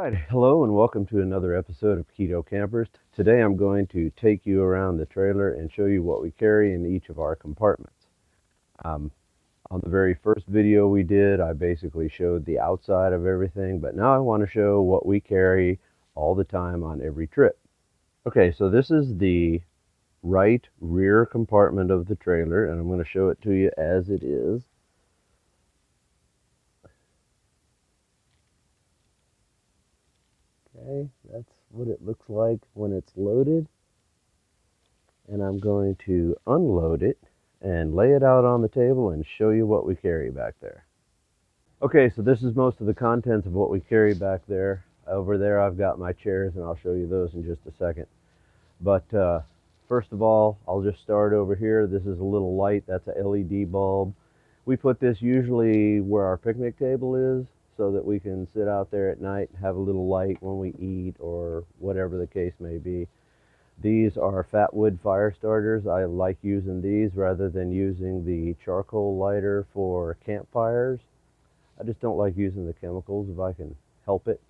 right, hello and welcome to another episode of Keto Campers. Today I'm going to take you around the trailer and show you what we carry in each of our compartments. Um, on the very first video we did, I basically showed the outside of everything, but now I want to show what we carry all the time on every trip. Okay, so this is the right rear compartment of the trailer, and I'm going to show it to you as it is. Okay, that's what it looks like when it's loaded. And I'm going to unload it and lay it out on the table and show you what we carry back there. Okay, so this is most of the contents of what we carry back there. Over there I've got my chairs and I'll show you those in just a second. But first of all, I'll just start over here. This is a little light, that's a LED bulb. We put this usually where our picnic table is so that we can sit out there at night and have a little light when we eat or whatever the case may be. These are fat wood fire starters. I like using these rather than using the charcoal lighter for campfires. I just don't like using the chemicals if I can help it.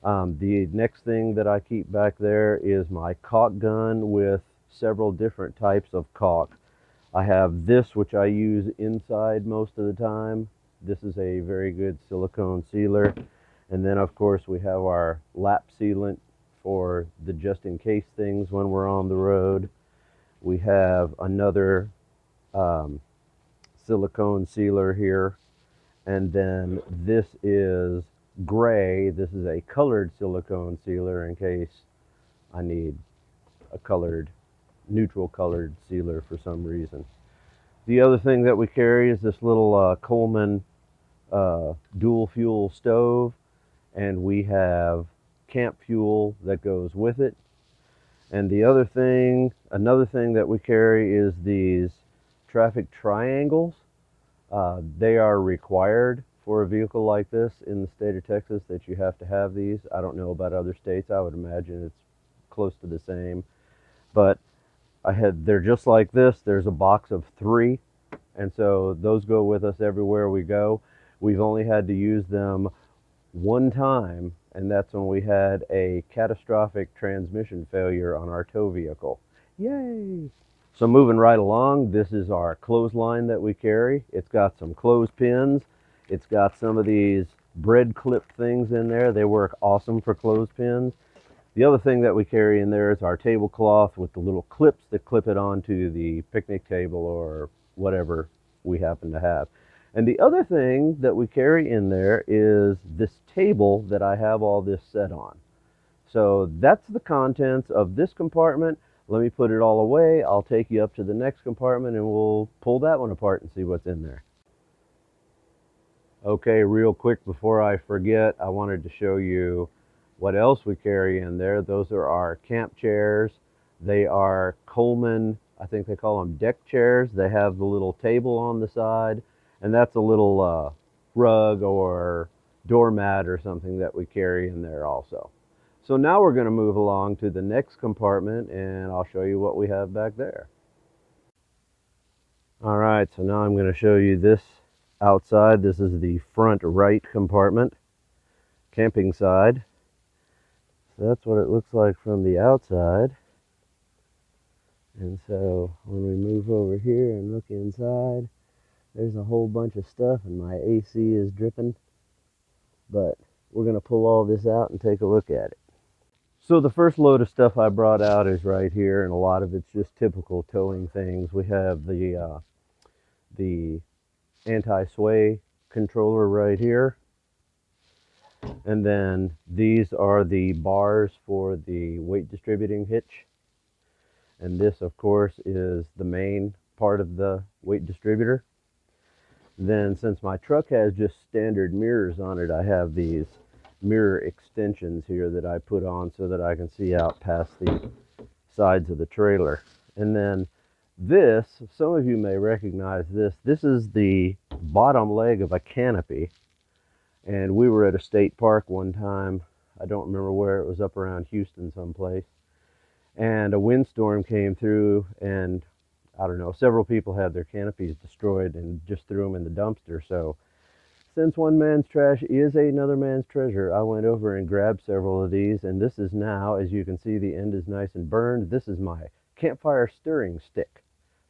The next thing that I keep back there is my caulk gun with several different types of caulk. I have this, which I use inside most of the time. This is a very good silicone sealer. And then, of course, we have our lap sealant for the just in case things when we're on the road. We have another silicone sealer here. And then this is gray. This is a colored silicone sealer in case I need a colored, neutral colored sealer for some reason. The other thing that we carry is this little Coleman dual fuel stove, and we have camp fuel that goes with it. And the other thing, another thing that we carry is these traffic triangles. They are required for a vehicle like this in the state of Texas that you have to have these. I don't know about other states. I would imagine it's close to the same. But they're just like this. There's a box of 3, and so those go with us everywhere we go. We've only had to use them one time, and that's when we had a catastrophic transmission failure on our tow vehicle. Yay! So moving right along, this is our clothesline that we carry. It's got some clothespins. It's got some of these bread clip things in there. They work awesome for clothespins. The other thing that we carry in there is our tablecloth with the little clips that clip it onto the picnic table or whatever we happen to have. And the other thing that we carry in there is this table that I have all this set on. So that's the contents of this compartment. Let me put it all away. I'll take you up to the next compartment and we'll pull that one apart and see what's in there. Okay, real quick before I forget, I wanted to show you what else we carry in there. Those are our camp chairs. They are Coleman, I think they call them deck chairs. They have the little table on the side, and that's a little rug or doormat or something that we carry in there also. So now we're going to move along to the next compartment, and I'll show you what we have back there. All right, so now I'm going to show you this outside. This is the front right compartment, camping side. So that's what it looks like from the outside. And so when we move over here and look inside, there's a whole bunch of stuff and my AC is dripping. But we're going to pull all this out and take a look at it. So the first load of stuff I brought out is right here, and a lot of it's just typical towing things. We have the anti-sway controller right here. And then these are the bars for the weight distributing hitch. And this, of course, is the main part of the weight distributor. Then, since my truck has just standard mirrors on it, I have these mirror extensions here that I put on so that I can see out past the sides of the trailer. And then this, some of you may recognize this. This is the bottom leg of a canopy. And we were at a state park one time. I don't remember where. It was up around Houston someplace. And a windstorm came through, and I don't know, several people had their canopies destroyed and just threw them in the dumpster. So Since one man's trash is another man's treasure, I went over and grabbed several of these, and this is now, as you can see, the end is nice and burned. This is my campfire stirring stick.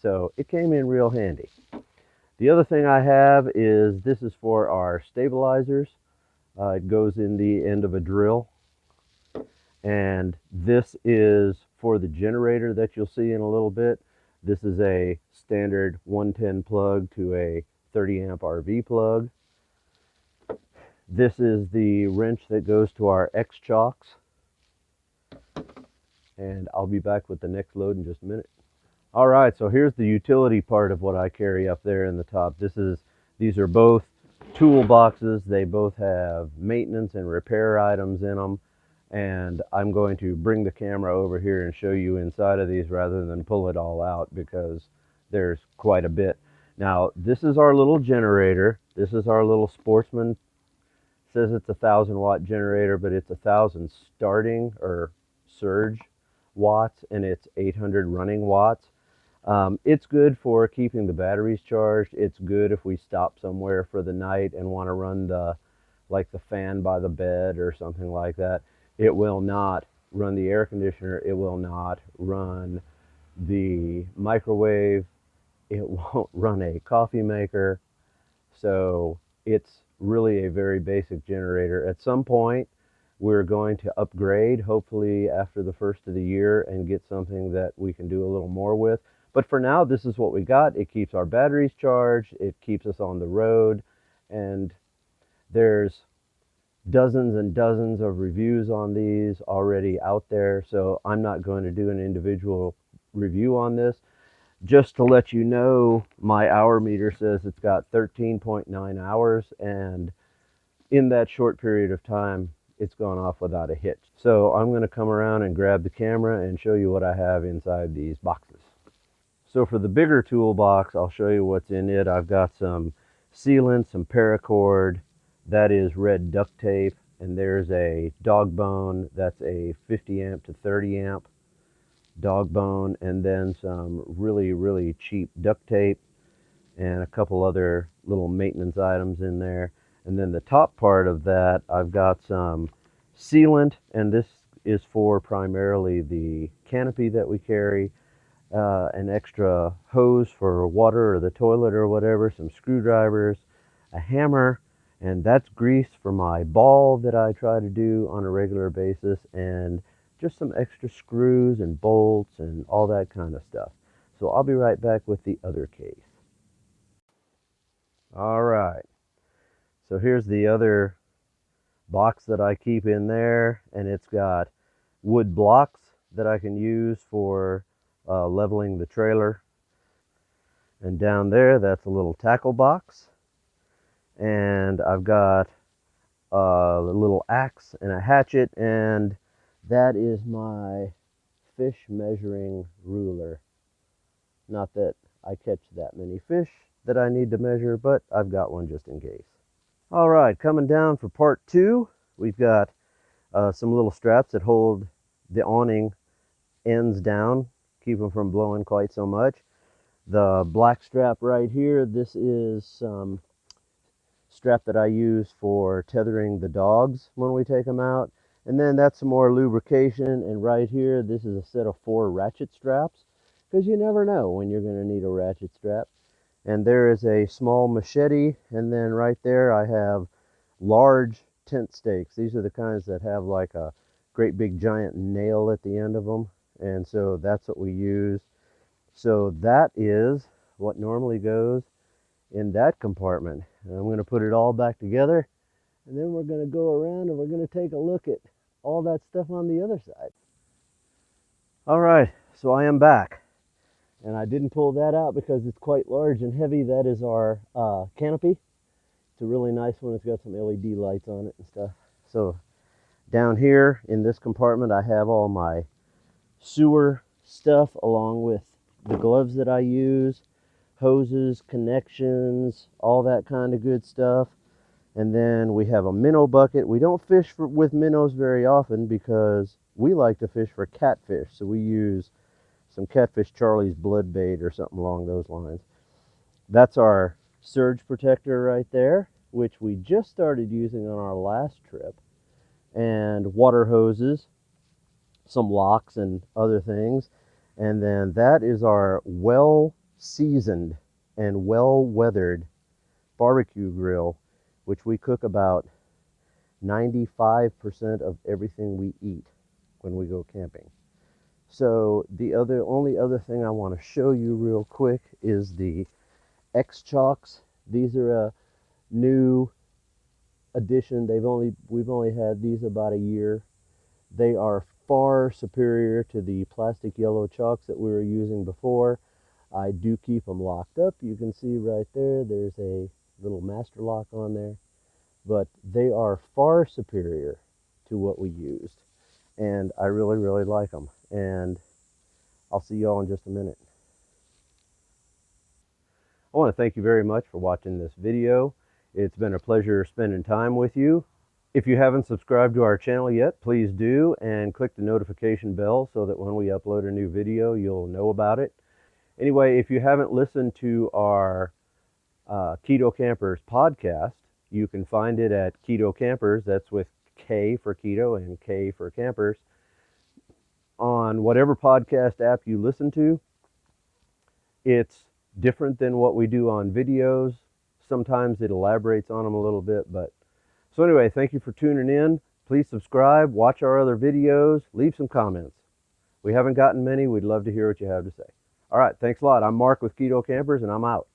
So it came in real handy. The other thing I have is this is for our stabilizers. It goes in the end of a drill. And this is for the generator that you'll see in a little bit. This is a standard 110 plug to a 30 amp RV plug. This is the wrench that goes to our X chocks. And I'll be back with the next load in just a minute. All right, so here's the utility part of what I carry up there in the top. These are both toolboxes. They both have maintenance and repair items in them. And I'm going to bring the camera over here and show you inside of these rather than pull it all out because there's quite a bit. Now, this is our little generator. This is our little Sportsman. It says it's a 1,000-watt generator, but it's 1,000 starting or surge watts, and it's 800 running watts. It's good for keeping the batteries charged. It's good if we stop somewhere for the night and want to run like the fan by the bed or something like that. It will not run the air conditioner. It will not run the microwave. It won't run a coffee maker. So it's really a very basic generator. At some point, we're going to upgrade, hopefully after the first of the year, and get something that we can do a little more with. But for now, this is what we got. It keeps our batteries charged. It keeps us on the road. And there's dozens and dozens of reviews on these already out there. So I'm not going to do an individual review on this. Just to let you know, my hour meter says it's got 13.9 hours. And in that short period of time, it's gone off without a hitch. So I'm going to come around and grab the camera and show you what I have inside these boxes. So for the bigger toolbox, I'll show you what's in it. I've got some sealant, some paracord, that is red duct tape, and there's a dog bone, that's a 50 amp to 30 amp dog bone, and then some really, really cheap duct tape and a couple other little maintenance items in there. And then the top part of that, I've got some sealant, and this is for primarily the canopy that we carry, an extra hose for water or the toilet or whatever, some screwdrivers, a hammer, and that's grease for my ball that I try to do on a regular basis, and just some extra screws and bolts and all that kind of stuff. So I'll be right back with the other case. All right, so here's the other box that I keep in there, and it's got wood blocks that I can use for leveling the trailer. And down there, that's a little tackle box. And I've got a little axe and a hatchet, and that is my fish measuring ruler. Not that I catch that many fish that I need to measure, but I've got one just in case. All right, coming down for part two, we've got some little straps that hold the awning ends down, keep them from blowing quite so much. The black strap right here, this is some strap that I use for tethering the dogs when we take them out. And then that's some more lubrication. And right here, this is a set of 4 ratchet straps, because you never know when you're going to need a ratchet strap. And there is a small machete, and then right there I have large tent stakes. These are the kinds that have like a great big giant nail at the end of them, and so that's what we use. So that is what normally goes in that compartment. And I'm going to put it all back together, and then we're going to go around and we're going to take a look at all that stuff on the other side. All right, so I am back. And I didn't pull that out because it's quite large and heavy. That is our canopy. It's a really nice one. It's got some LED lights on it and stuff. So down here in this compartment, I have all my sewer stuff along with the gloves that I use, hoses, connections, all that kind of good stuff. And then we have a minnow bucket. We don't fish with minnows very often because we like to fish for catfish. So we use some Catfish Charlie's blood bait or something along those lines. That's our surge protector right there. which we just started using on our last trip, and water hoses, some locks and other things. And then that is our well seasoned and well weathered barbecue grill, which we cook about 95% of everything we eat when we go camping. So the only other thing I want to show you real quick is the X Chalks. These are a new addition. We've only had these about a year. They are far superior to the plastic yellow chalks that we were using before. I do keep them locked up. You can see right there, there's a little master lock on there. But they are far superior to what we used. And I really, really like them. And I'll see y'all in just a minute. I want to thank you very much for watching this video. It's been a pleasure spending time with you. If you haven't subscribed to our channel yet, please do, and click the notification bell so that when we upload a new video, you'll know about it. Anyway, if you haven't listened to our Keto Campers podcast, you can find it at Keto Campers. That's with K for Keto and K for Campers. On whatever podcast app you listen to, it's different than what we do on videos. Sometimes it elaborates on them a little bit, but so anyway, thank you for tuning in. Please subscribe, watch our other videos, leave some comments. We haven't gotten many. We'd love to hear what you have to say. All right, thanks a lot. I'm Mark with Keto Campers, and I'm out.